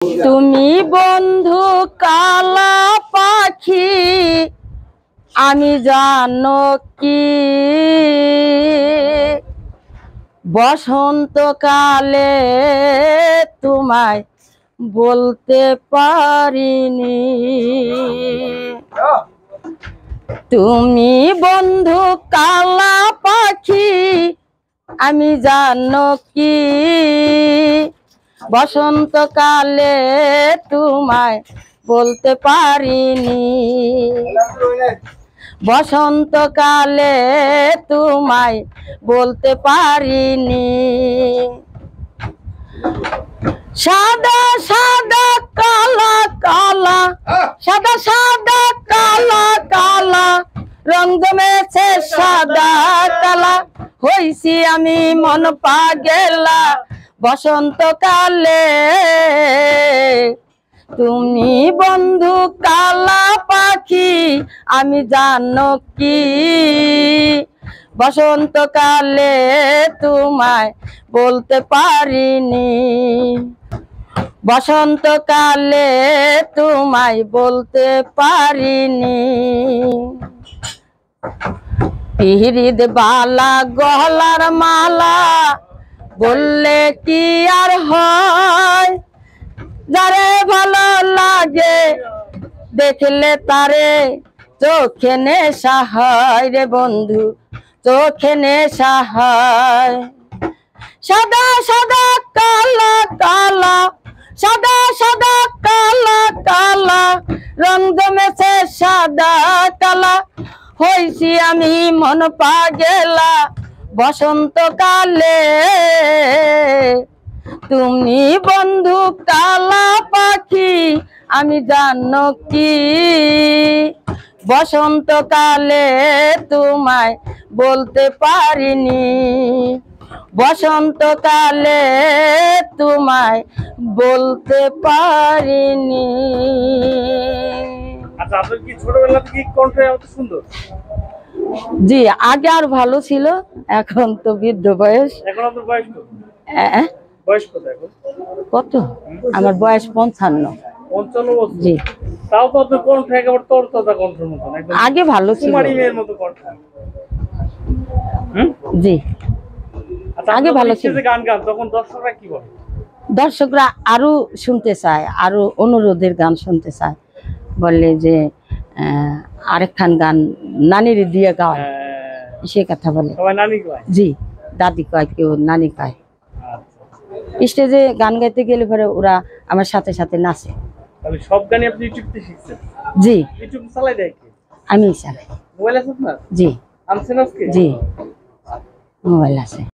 তুমি বন্ধু কালা পাখি আমি জানো কি বসন্তকালে তোমায় বলতে পারিনি। তুমি বন্ধু কালা পাখি আমি জানো কি বসন্তকালে তোমায় বলতে পারিনি। বসন্তকালে তোমায় বলতে পারিনি। সাদা সাদা কালা কালা সাদা সাদা কালা কালা রং জমেছে সাদা কালা হইছি আমি মন পাগেলা বসন্তকালে। তুমি বন্ধু কালা পাখি আমি জানো কি বসন্তকালে তোমায় বলতে পারিনি। বসন্তকালে তোমায় বলতে পারিনি। পিরিত বালা গলার মালা বললে কি আর হয়, যারে ভালো লাগে দেখলে তারে চোখে নেশা হয় রে বন্ধু, চোখে নেশা হয়। সাদা সাদা কালা কালা সাদা সাদা কালা কালা রং জমেছে সাদা কালা হইছি আমি মন পাগেলা বসন্তকালে। তুমি বন্ধু কালা পাখি আমি জানো কি বসন্তকালে তোমায় বলতে পারিনি। বসন্তকালে তোমায় বলতে পারিনি। আচ্ছা, আপনার কি ছোটবেলা থেকে কণ্ঠ এত সুন্দর? জি, আগে আর ভালো ছিল, এখন তো বৃদ্ধ বয়স। এখন আপনার বয়স কত? বয়স কত এখন? কত? আমার বয়স 55। 55 বছর? জি। তাও তো আপনার কণ্ঠ একেবারে তরতাজা কণ্ঠের মতন, একদম আগে ভালো ছিল, কুমারী মেয়ের মতো কণ্ঠ। জি, আচ্ছা, আগে ভালো ছিল। গান গান তখন দর্শকরা কি বলে? দর্শকরা আরো শুনতে চায়, আরো অনুরোধের গান শুনতে চায়, বললে যে আরেকখান গান নানির দিয়ে গাওয়ায়, সে কথা বলে। সবাই নানি কয়? জি, দাদি কয়, কেউ নানি কয়। স্টেজে গান গাইতে গেলে পরে ওরা আমার সাথে সাথে নাচে। তাহলে সব গানই আপনি ইউটিউব থেকে শিখছেন? জি। ইউটিউব চালাই দেয় কি? আমি চালাই। মোবাইল আছে আপনার? জি। আনছেন আজকে? জি, মোবাইল আছে।